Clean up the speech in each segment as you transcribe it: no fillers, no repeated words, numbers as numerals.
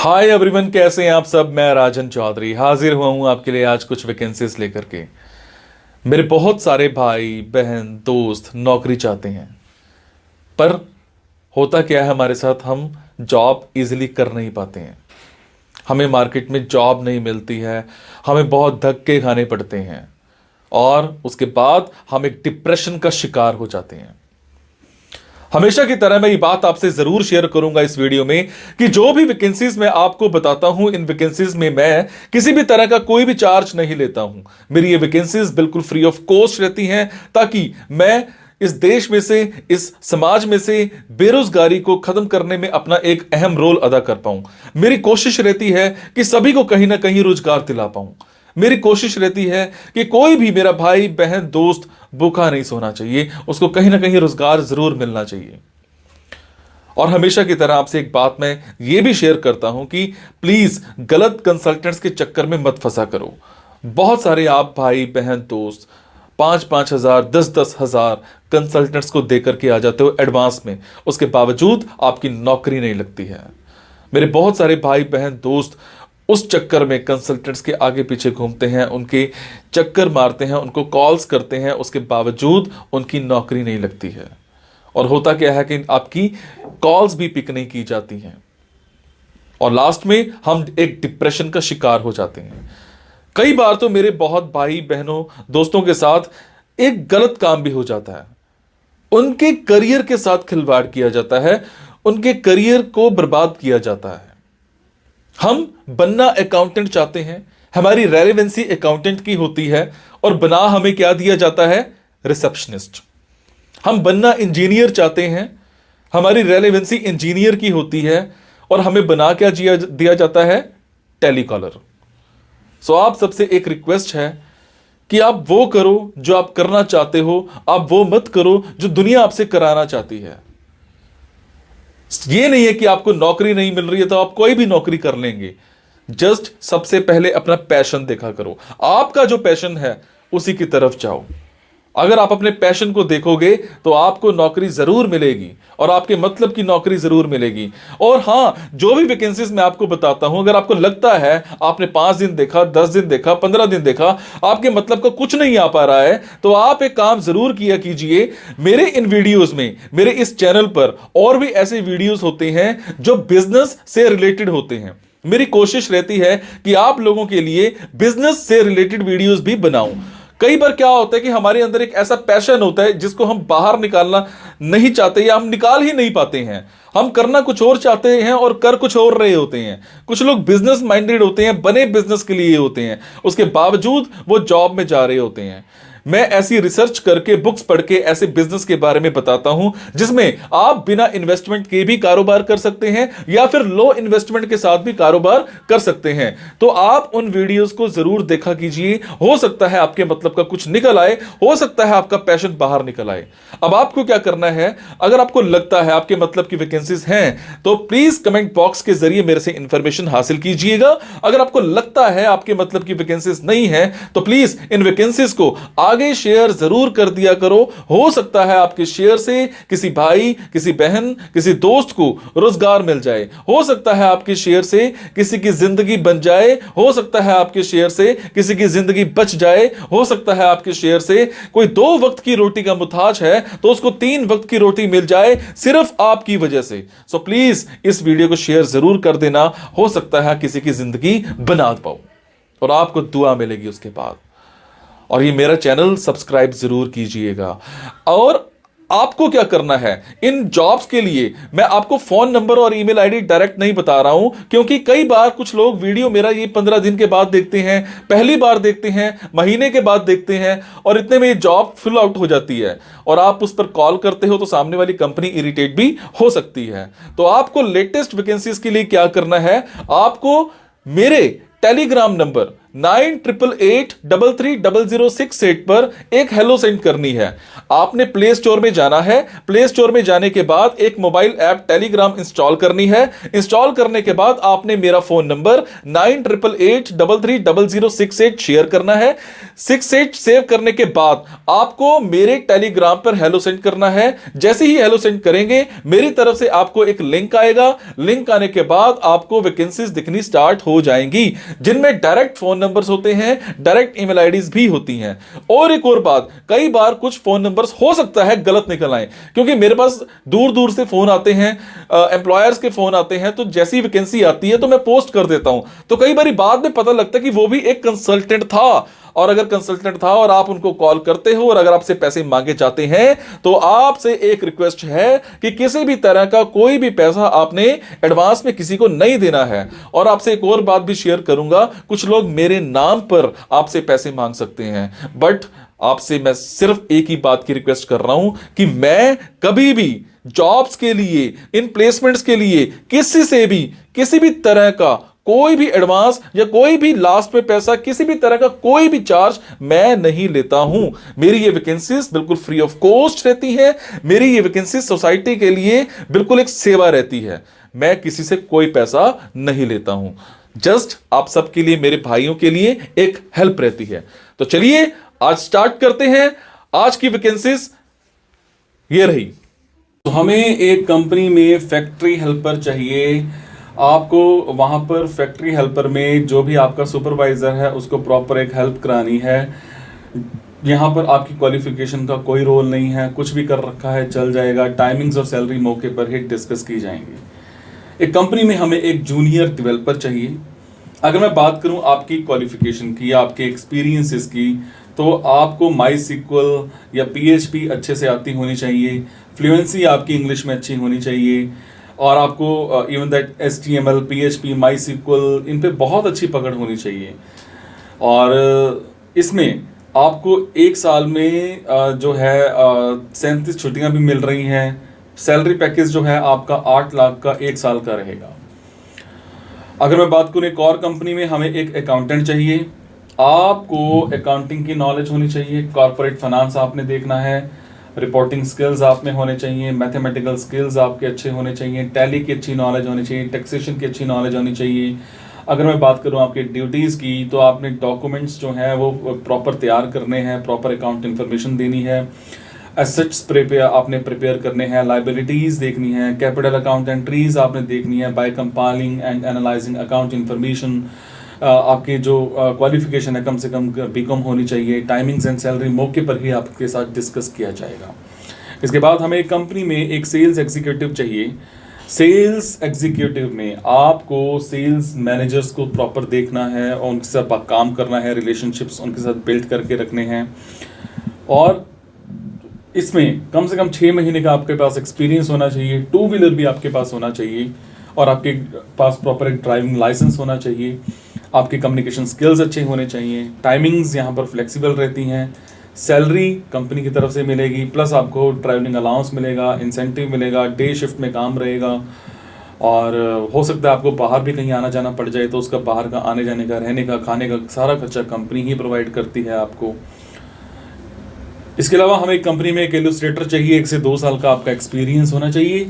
Hi everyone, कैसे हैं आप सब। मैं राजन चौधरी हाजिर हुआ हूं आपके लिए आज कुछ वैकेंसीज लेकर के। मेरे बहुत सारे भाई बहन दोस्त नौकरी चाहते हैं, पर होता क्या है हमारे साथ, हम जॉब इजीली कर नहीं पाते हैं। हमें मार्केट में जॉब नहीं मिलती है, हमें बहुत धक्के खाने पड़ते हैं और उसके बाद हम एक डिप्रेशन का शिकार हो जाते हैं। हमेशा की तरह मैं ये बात आपसे जरूर शेयर करूंगा इस वीडियो में कि जो भी वैकेंसीज मैं आपको बताता हूं, इन वैकेंसीज में मैं किसी भी तरह का कोई भी चार्ज नहीं लेता हूं। मेरी ये वैकेंसीज बिल्कुल फ्री ऑफ कॉस्ट रहती हैं, ताकि मैं इस देश में से, इस समाज में से बेरोजगारी को खत्म करने में अपना एक अहम रोल अदा कर पाऊं। मेरी कोशिश रहती है कि सभी को कहीं ना कहीं रोजगार दिला पाऊं। मेरी कोशिश रहती है कि कोई भी मेरा भाई बहन दोस्त भूखा नहीं सोना चाहिए, उसको कहीं ना कहीं रोजगार जरूर मिलना चाहिए। और हमेशा की तरह आपसे एक बात मैं ये भी शेयर करता हूं कि प्लीज गलत कंसल्टेंट्स के चक्कर में मत फंसा करो। बहुत सारे आप भाई बहन दोस्त 5,000 10,000 कंसल्टेंट्स को देकर के आ जाते हो एडवांस में, उसके बावजूद आपकी नौकरी नहीं लगती है। मेरे बहुत सारे भाई बहन दोस्त उस चक्कर में कंसल्टेंट्स के आगे पीछे घूमते हैं, उनके चक्कर मारते हैं, उनको कॉल्स करते हैं, उसके बावजूद उनकी नौकरी नहीं लगती है। और होता क्या है कि आपकी कॉल्स भी पिक नहीं की जाती हैं और लास्ट में हम एक डिप्रेशन का शिकार हो जाते हैं। कई बार तो मेरे बहुत भाई बहनों दोस्तों के साथ एक गलत काम भी हो जाता है। उनके करियर के साथ खिलवाड़ किया जाता है, उनके करियर को बर्बाद किया जाता है। हम बनना अकाउंटेंट चाहते हैं, हमारी रेलेवेंसी अकाउंटेंट की होती है और बना हमें क्या दिया जाता है, रिसेप्शनिस्ट। हम बनना इंजीनियर चाहते हैं, हमारी रेलेवेंसी इंजीनियर की होती है और हमें बना क्या दिया जाता है, टेलीकॉलर। सो आप सबसे एक रिक्वेस्ट है कि आप वो करो जो आप करना चाहते हो, आप वो मत करो जो दुनिया आपसे कराना चाहती है। ये नहीं है कि आपको नौकरी नहीं मिल रही है तो आप कोई भी नौकरी कर लेंगे। जस्ट सबसे पहले अपना पैशन देखा करो, आपका जो पैशन है उसी की तरफ जाओ। अगर आप अपने पैशन को देखोगे तो आपको नौकरी जरूर मिलेगी और आपके मतलब की नौकरी जरूर मिलेगी। और हां, जो भी वैकेंसीज मैं आपको बताता हूं, अगर आपको लगता है आपने 5 दिन देखा, 10 दिन देखा, 15 दिन देखा, आपके मतलब का कुछ नहीं आ पा रहा है, तो आप एक काम जरूर किया कीजिए। मेरे इन वीडियोस में, मेरे इस चैनल पर और भी ऐसे वीडियोस होते हैं जो बिजनेस से रिलेटेड होते हैं। मेरी कोशिश रहती है कि आप लोगों के लिए बिजनेस से रिलेटेड वीडियोस भी बनाऊं। कई बार क्या होता है कि हमारे अंदर एक ऐसा पैशन होता है जिसको हम बाहर निकालना नहीं चाहते या हम निकाल ही नहीं पाते हैं। हम करना कुछ और चाहते हैं और कर कुछ और रहे होते हैं। कुछ लोग बिजनेस माइंडेड होते हैं, बने बिजनेस के लिए होते हैं, उसके बावजूद वो जॉब में जा रहे होते हैं। मैं ऐसी रिसर्च करके, बुक्स पढ़ के ऐसे बिजनेस के बारे में बताता हूं जिसमें आप बिना इन्वेस्टमेंट के भी कारोबार कर सकते हैं या फिर लो इन्वेस्टमेंट के साथ भी कारोबार कर सकते हैं। तो आप उन वीडियोस को जरूर देखा कीजिए। हो सकता है आपके मतलब का कुछ निकल आए, हो सकता है आपका पैशन बाहर निकल आए। अब आपको क्या करना है, अगर आपको लगता है आपके मतलब की वैकेंसीज हैं तो प्लीज कमेंट बॉक्स के जरिए मेरे से इंफॉर्मेशन हासिल कीजिएगा। अगर आपको लगता है आपके मतलब की वैकेंसीज नहीं है तो प्लीज इन वैकेंसीज को आगे शेयर जरूर कर दिया करो। हो सकता है आपके शेयर से किसी भाई, किसी बहन, किसी दोस्त को रोजगार मिल जाए। हो सकता है आपके शेयर से किसी की जिंदगी बन जाए। हो सकता है आपके शेयर से किसी की जिंदगी बच जाए। हो सकता है आपके शेयर से कोई 2 वक्त की रोटी का मुताज है तो उसको 3 वक्त की रोटी मिल जाए, सिर्फ आपकी वजह से। सो प्लीज इस वीडियो को शेयर जरूर कर देना। हो सकता है किसी की जिंदगी बना पाओ और आपको दुआ मिलेगी उसके बाद। और ये मेरा चैनल सब्सक्राइब जरूर कीजिएगा। और आपको क्या करना है, इन जॉब्स के लिए मैं आपको फोन नंबर और ईमेल आईडी डायरेक्ट नहीं बता रहा हूं, क्योंकि कई बार कुछ लोग वीडियो मेरा ये 15 दिन के बाद देखते हैं, पहली बार देखते हैं, महीने के बाद देखते हैं और इतने में ये जॉब फिल आउट हो जाती है और आप उस पर कॉल करते हो तो सामने वाली कंपनी इरिटेट भी हो सकती है। तो आपको लेटेस्ट वैकेंसीज के लिए क्या करना है, आपको मेरे टेलीग्राम नंबर 9888330068 पर एक हेलो सेंड करनी है। आपने प्ले स्टोर में जाना है, प्ले स्टोर में जाने के बाद एक मोबाइल ऐप टेलीग्राम इंस्टॉल करनी है। इंस्टॉल करने के बाद आपने मेरा फोन नंबर 9888330068 शेयर करना है। 68 सेव करने के बाद आपको मेरे टेलीग्राम पर हेलो सेंड करना है। जैसे ही हेलो सेंड करेंगे मेरी तरफ से आपको एक लिंक आएगा। लिंक आने के बाद आपको वैकेंसीज दिखनी स्टार्ट हो जाएंगी, जिनमें डायरेक्ट फोन नंबर्स होते हैं, डायरेक्ट ईमेल आईडीज भी होती हैं। और एक और बात, कई बार कुछ फोन नंबर्स हो सकता है गलत निकल आए, क्योंकि मेरे पास दूर दूर से फोन आते हैं, एम्प्लॉयर्स के फोन आते हैं, तो जैसी वैकेंसी आती है तो मैं पोस्ट कर देता हूं। तो कई बार बाद में पता लगता है कि वो भी एक कंसल्टेंट था, और अगर कंसल्टेंट था और आप उनको कॉल करते हो और अगर आपसे पैसे मांगे जाते हैं, तो आपसे एक रिक्वेस्ट है कि किसी भी तरह का कोई भी पैसा आपने एडवांस में किसी को नहीं देना है। और आपसे एक और बात भी शेयर करूंगा, कुछ लोग मेरे नाम पर आपसे पैसे मांग सकते हैं, बट आपसे मैं सिर्फ एक ही बात की रिक्वेस्ट कर रहा हूं कि मैं कभी भी जॉब्स के लिए, इन प्लेसमेंट्स के लिए किसी से भी किसी भी तरह का कोई भी एडवांस या कोई भी लास्ट में पैसा, किसी भी तरह का कोई भी चार्ज मैं नहीं लेता हूं। मेरी ये वैकेंसीज बिल्कुल फ्री ऑफ कॉस्ट रहती है। मेरी ये वैकेंसीज सोसाइटी के लिए बिल्कुल एक सेवा रहती है। मैं किसी से कोई पैसा नहीं लेता हूं, जस्ट आप सबके लिए, मेरे भाइयों के लिए एक हेल्प रहती है। तो चलिए आज स्टार्ट करते हैं। आज की वैकेंसीज ये रही। तो हमें एक कंपनी में फैक्ट्री हेल्पर चाहिए। आपको वहां पर फैक्ट्री हेल्पर में जो भी आपका सुपरवाइजर है उसको प्रॉपर एक हेल्प करानी है। यहाँ पर आपकी क्वालिफिकेशन का कोई रोल नहीं है, कुछ भी कर रखा है चल जाएगा। टाइमिंग्स और सैलरी मौके पर ही डिस्कस की जाएंगी। एक कंपनी में हमें एक जूनियर डेवलपर चाहिए। अगर मैं बात करूं आपकी क्वालिफिकेशन की, आपके एक्सपीरियंसेस की, तो आपको माई सिक्वल या PHP अच्छे से आती होनी चाहिए। फ्लुएंसी आपकी इंग्लिश में अच्छी होनी चाहिए, और आपको even that HTML, PHP, MySQL, इन पे बहुत अच्छी पकड़ होनी चाहिए। और इसमें आपको एक साल में जो है 37 छुट्टियां भी मिल रही हैं। सैलरी पैकेज जो है आपका 8 लाख का एक साल का रहेगा। अगर मैं बात करूँ एक और कंपनी में हमें एक अकाउंटेंट चाहिए। आपको अकाउंटिंग की नॉलेज होनी चाहिए, कॉर्पोरेट फाइनेंस आपने देखना है, रिपोर्टिंग स्किल्स आप में होने चाहिए, मैथमेटिकल स्किल्स आपके अच्छे होने चाहिए, टैली की अच्छी नॉलेज होनी चाहिए, टैक्सेशन की अच्छी नॉलेज होनी चाहिए। अगर मैं बात करूं आपकी ड्यूटीज़ की, तो आपने डॉक्यूमेंट्स जो हैं वो प्रॉपर तैयार करने हैं, प्रॉपर अकाउंट इन्फॉर्मेशन देनी है, एसेट्स आपने प्रिपेयर करने हैं, लाइबिलिटीज़ देखनी है, कैपिटल अकाउंट एंट्रीज आपने देखनी है, by compiling and analysing account information. आपकी जो क्वालिफिकेशन है कम से कम BCom होनी चाहिए। टाइमिंग्स एंड सैलरी मौके पर ही आपके साथ डिस्कस किया जाएगा। इसके बाद हमें एक कंपनी में एक सेल्स एग्जीक्यूटिव चाहिए। सेल्स एग्जीक्यूटिव में आपको सेल्स मैनेजर्स को प्रॉपर देखना है और उनके साथ काम करना है, रिलेशनशिप्स उनके साथ बिल्ड करके रखने हैं। और इसमें कम से कम 6 महीने का आपके पास एक्सपीरियंस होना चाहिए। 2 व्हीलर भी आपके पास होना चाहिए, और आपके पास प्रॉपर एक ड्राइविंग लाइसेंस होना चाहिए। आपके कम्युनिकेशन स्किल्स अच्छे होने चाहिए। टाइमिंग्स यहाँ पर फ्लेक्सिबल रहती हैं। सैलरी कंपनी की तरफ से मिलेगी, प्लस आपको ट्रैवलिंग अलाउंस मिलेगा, इंसेंटिव मिलेगा, डे शिफ्ट में काम रहेगा। और हो सकता है आपको बाहर भी कहीं आना जाना पड़ जाए, तो उसका बाहर का आने जाने का, रहने का, खाने का सारा खर्चा कंपनी ही प्रोवाइड करती है आपको। इसके अलावा हमें एक कंपनी में एक इलस्ट्रेटर चाहिए। 1 से 2 साल का आपका एक्सपीरियंस होना चाहिए,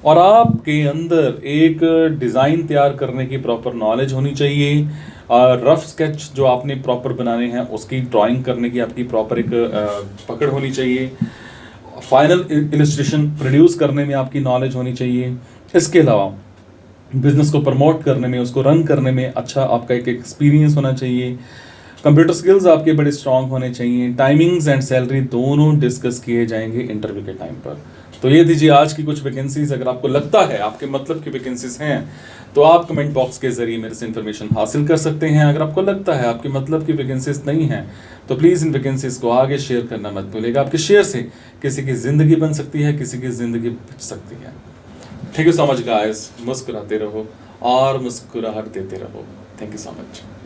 और आपके अंदर एक डिज़ाइन तैयार करने की प्रॉपर नॉलेज होनी चाहिए। रफ स्केच जो आपने प्रॉपर बनाने हैं उसकी ड्राइंग करने की आपकी प्रॉपर एक पकड़ होनी चाहिए। फाइनल इलस्ट्रेशन प्रोड्यूस करने में आपकी नॉलेज होनी चाहिए। इसके अलावा बिजनेस को प्रमोट करने में, उसको रन करने में अच्छा आपका एक एक्सपीरियंस होना चाहिए। कंप्यूटर स्किल्स आपके बड़े स्ट्रांग होने चाहिए। टाइमिंग्स एंड सैलरी दोनों डिस्कस किए जाएंगे इंटरव्यू के टाइम पर। तो ये दीजिए आज की कुछ वैकेंसीज। अगर आपको लगता है आपके मतलब की वैकेंसीज हैं, तो आप कमेंट बॉक्स के जरिए मेरे से इन्फॉर्मेशन हासिल कर सकते हैं। अगर आपको लगता है आपके मतलब की वैकेंसीज नहीं हैं, तो प्लीज़ इन वैकेंसीज को आगे शेयर करना मत भूलिएगा। आपके शेयर से किसी की ज़िंदगी बन सकती है, किसी की ज़िंदगी बच सकती है। Thank you so much guys. मुस्कुराते रहो और मुस्कुराहट देते रहो। Thank you so much.